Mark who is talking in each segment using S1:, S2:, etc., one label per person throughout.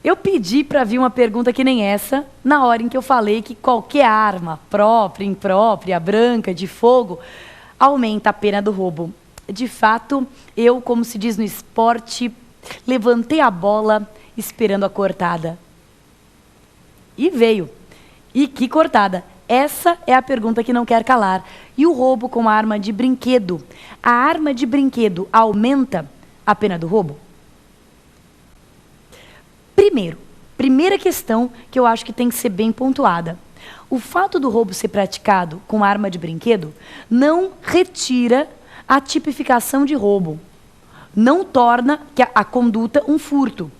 S1: Eu pedi para vir uma pergunta que nem essa, na hora em que eu falei que qualquer arma, própria, imprópria, branca, de fogo, aumenta a pena do roubo. De fato, eu, como se diz no esporte, levantei a bola esperando a cortada. E veio. E que cortada! Essa é a pergunta que não quer calar. E o roubo com a arma de brinquedo? A arma de brinquedo aumenta a pena do roubo? Primeira questão que eu acho que tem que ser bem pontuada. O fato do roubo ser praticado com arma de brinquedo não retira a tipificação de roubo. Não torna a conduta um furto.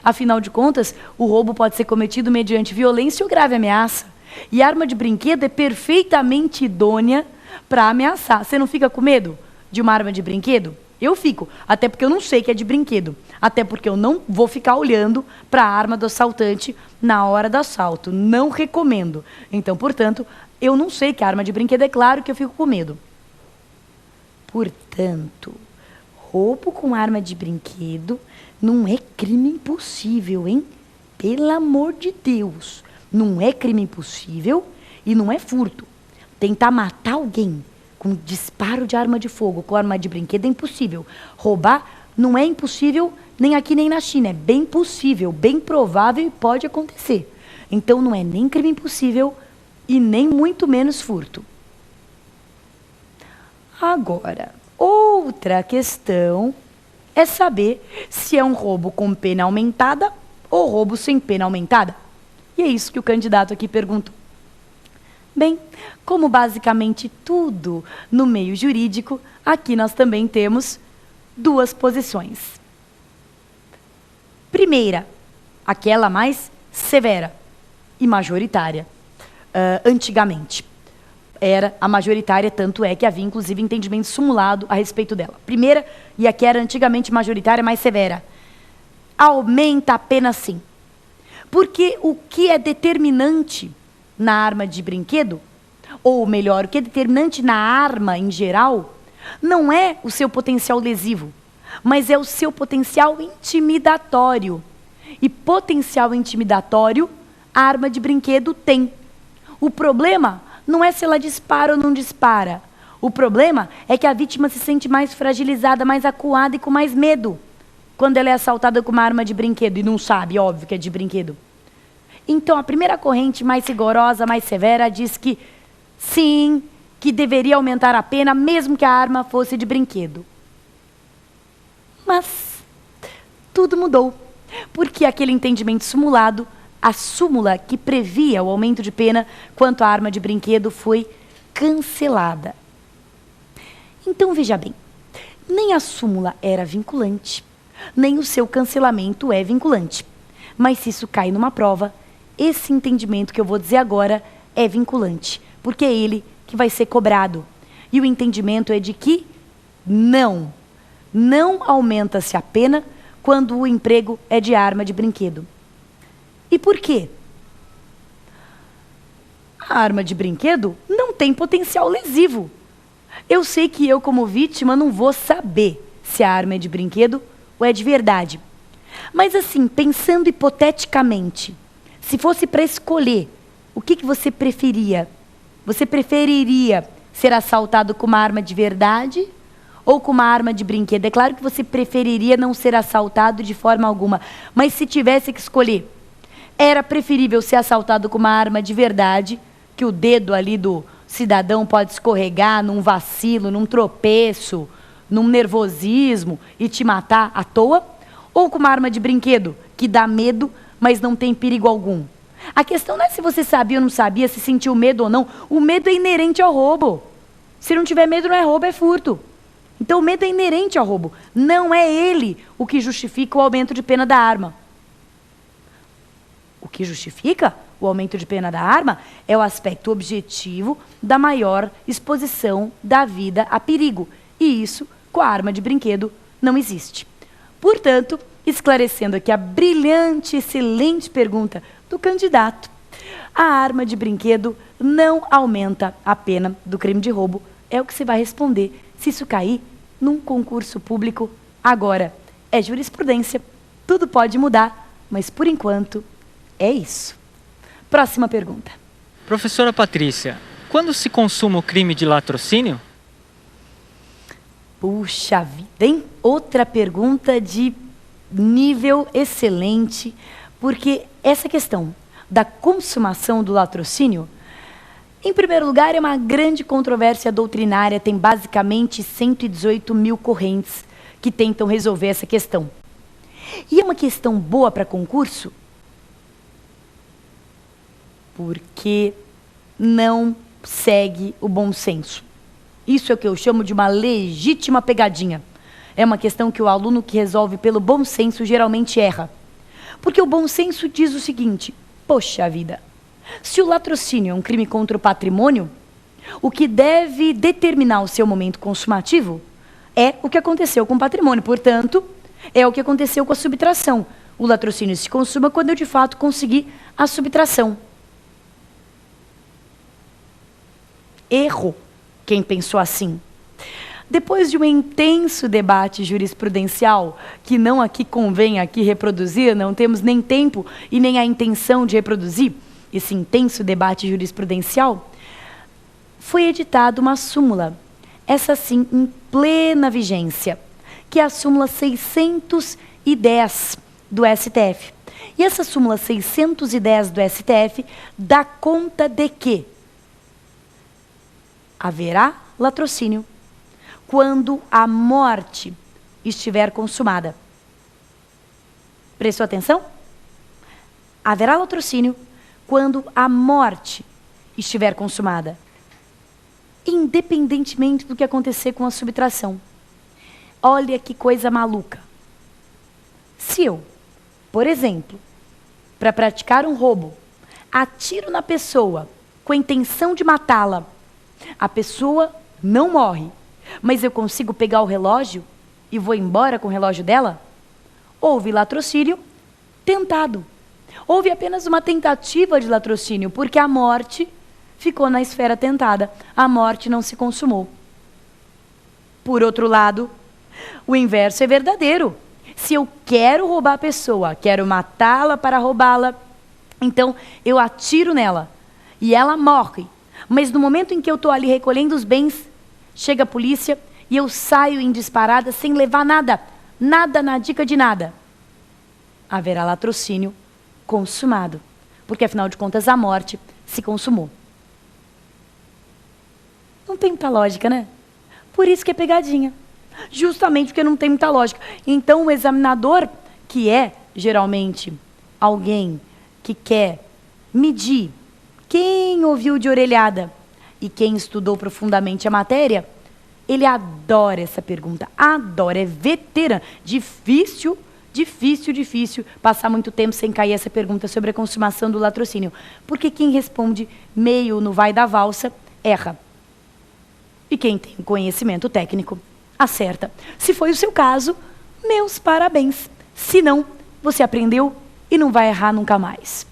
S1: Afinal de contas, o roubo pode ser cometido mediante violência ou grave ameaça. E a arma de brinquedo é perfeitamente idônea para ameaçar. Você não fica com medo de uma arma de brinquedo? Eu fico, até porque eu não sei que é de brinquedo. Até porque eu não vou ficar olhando para a arma do assaltante na hora do assalto. Não recomendo. Então, portanto, eu não sei que a arma de brinquedo, é claro que eu fico com medo. Portanto, roubo com arma de brinquedo não é crime impossível, hein? Pelo amor de Deus. Não é crime impossível e não é furto. Tentar matar alguém com disparo de arma de fogo, com arma de brinquedo, é impossível. Roubar não é impossível nem aqui nem na China. É bem possível, bem provável e pode acontecer. Então não é nem crime impossível e nem muito menos furto. Agora, outra questão é saber se é um roubo com pena aumentada ou roubo sem pena aumentada. E é isso que o candidato aqui perguntou. Bem, como basicamente tudo no meio jurídico, aqui nós também temos duas posições. Primeira, aquela mais severa e majoritária. Antigamente era a majoritária, tanto é que havia inclusive entendimento simulado a respeito dela. Primeira, e a que era antigamente majoritária, mais severa. Aumenta a pena sim. Porque o que é determinante na arma de brinquedo, ou melhor, o que é determinante na arma em geral, não é o seu potencial lesivo, mas é o seu potencial intimidatório. E potencial intimidatório, a arma de brinquedo tem. O problema não é se ela dispara ou não dispara. O problema é que a vítima se sente mais fragilizada, mais acuada e com mais medo quando ela é assaltada com uma arma de brinquedo e não sabe, óbvio que é de brinquedo. Então, a primeira corrente mais rigorosa, mais severa, diz que sim, que deveria aumentar a pena, mesmo que a arma fosse de brinquedo. Mas tudo mudou, porque aquele entendimento simulado, a súmula que previa o aumento de pena quanto à arma de brinquedo, foi cancelada. Então, veja bem, nem a súmula era vinculante, nem o seu cancelamento é vinculante. Mas se isso cai numa prova, esse entendimento que eu vou dizer agora é vinculante, porque é ele que vai ser cobrado. E o entendimento é de que não aumenta-se a pena quando o emprego é de arma de brinquedo. E por quê? A arma de brinquedo não tem potencial lesivo. Eu sei que eu, como vítima, não vou saber se a arma é de brinquedo ou é de verdade. Mas assim, pensando hipoteticamente, se fosse para escolher, o que você preferia? Você preferiria ser assaltado com uma arma de verdade ou com uma arma de brinquedo? É claro que você preferiria não ser assaltado de forma alguma, mas se tivesse que escolher, era preferível ser assaltado com uma arma de verdade, que o dedo ali do cidadão pode escorregar num vacilo, num tropeço, num nervosismo e te matar à toa? Ou com uma arma de brinquedo, que dá medo, mas não tem perigo algum? A questão não é se você sabia ou não sabia, se sentiu medo ou não. O medo é inerente ao roubo. Se não tiver medo, não é roubo, é furto. Então o medo é inerente ao roubo. Não é ele o que justifica o aumento de pena da arma. O que justifica o aumento de pena da arma é o aspecto objetivo da maior exposição da vida a perigo. E isso, com a arma de brinquedo, não existe. Portanto, esclarecendo aqui a brilhante, excelente pergunta do candidato, a arma de brinquedo não aumenta a pena do crime de roubo. É o que você vai responder se isso cair num concurso público agora. É jurisprudência, tudo pode mudar mas por enquanto é isso. Próxima pergunta.
S2: Professora Patrícia, quando se consuma o crime de latrocínio?
S1: Puxa vida, hein? Outra pergunta de nível excelente, porque essa questão da consumação do latrocínio, em primeiro lugar, é uma grande controvérsia doutrinária, tem basicamente 118 mil correntes que tentam resolver essa questão. E é uma questão boa para concurso, porque não segue o bom senso. Isso é o que eu chamo de uma legítima pegadinha. É uma questão que o aluno que resolve pelo bom senso geralmente erra. Porque o bom senso diz o seguinte: poxa vida, se o latrocínio é um crime contra o patrimônio, o que deve determinar o seu momento consumativo é o que aconteceu com o patrimônio. Portanto, é o que aconteceu com a subtração. O latrocínio se consuma quando eu de fato conseguir a subtração. Erro quem pensou assim. Depois de um intenso debate jurisprudencial, que não aqui convém aqui reproduzir, não temos nem tempo e nem a intenção de reproduzir esse intenso debate jurisprudencial, foi editada uma súmula, essa sim em plena vigência, que é a súmula 610 do STF. E essa súmula 610 do STF dá conta de que haverá latrocínio quando a morte estiver consumada. Prestou atenção? Haverá latrocínio quando a morte estiver consumada, independentemente do que acontecer com a subtração. Olha que coisa maluca. Se eu, por exemplo, para praticar um roubo, atiro na pessoa com a intenção de matá-la, a pessoa não morre, mas eu consigo pegar o relógio e vou embora com o relógio dela? Houve latrocínio tentado. Houve apenas uma tentativa de latrocínio, porque a morte ficou na esfera tentada. A morte não se consumou. Por outro lado, o inverso é verdadeiro. Se eu quero roubar a pessoa, quero matá-la para roubá-la, então eu atiro nela e ela morre. Mas no momento em que eu estou ali recolhendo os bens, chega a polícia e eu saio em disparada sem levar nada, nada na dica de nada. Haverá latrocínio consumado, porque afinal de contas a morte se consumou. Não tem muita lógica, né? Por isso que é pegadinha. Justamente porque não tem muita lógica. Então o examinador, que é geralmente alguém que quer medir quem ouviu de orelhada e quem estudou profundamente a matéria, ele adora essa pergunta, adora, é veterano. Difícil passar muito tempo sem cair essa pergunta sobre a consumação do latrocínio, porque quem responde meio no vai da valsa, erra. E quem tem conhecimento técnico, acerta. Se foi o seu caso, meus parabéns. Se não, você aprendeu e não vai errar nunca mais.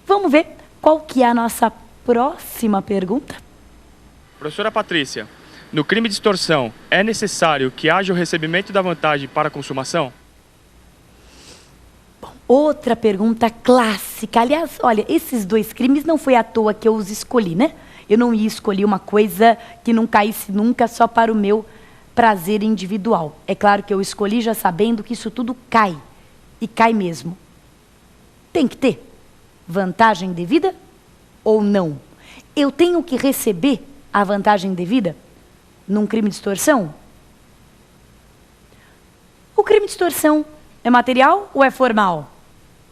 S1: Vamos ver qual que é a nossa próxima pergunta?
S3: Professora Patrícia, no crime de extorsão, é necessário que haja o recebimento da vantagem para a consumação?
S1: Bom, outra pergunta clássica. Aliás, olha, esses dois crimes não foi à toa que eu os escolhi, né? Eu não ia escolher uma coisa que não caísse nunca só para o meu prazer individual. É claro que eu escolhi já sabendo que isso tudo cai. E cai mesmo. Tem que ter vantagem devida ou não? Eu tenho que receber a vantagem devida num crime de extorsão? O crime de extorsão é material ou é formal?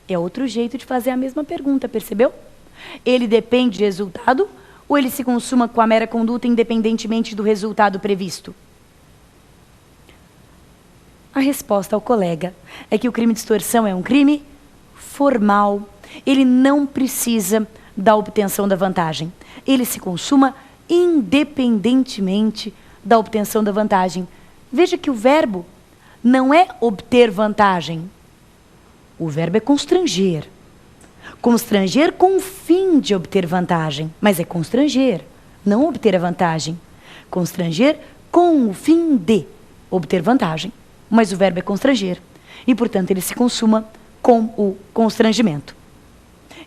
S1: É outro jeito de fazer a mesma pergunta, percebeu? Ele depende de resultado ou ele se consuma com a mera conduta independentemente do resultado previsto? A resposta ao colega é que o crime de extorsão é um crime formal. Ele não precisa da obtenção da vantagem. Ele se consuma independentemente da obtenção da vantagem. Veja que o verbo não é obter vantagem. O verbo é constranger. Constranger com o fim de obter vantagem. Mas é constranger, não obter a vantagem. Constranger com o fim de obter vantagem. Mas o verbo é constranger. E, portanto, ele se consuma com o constrangimento.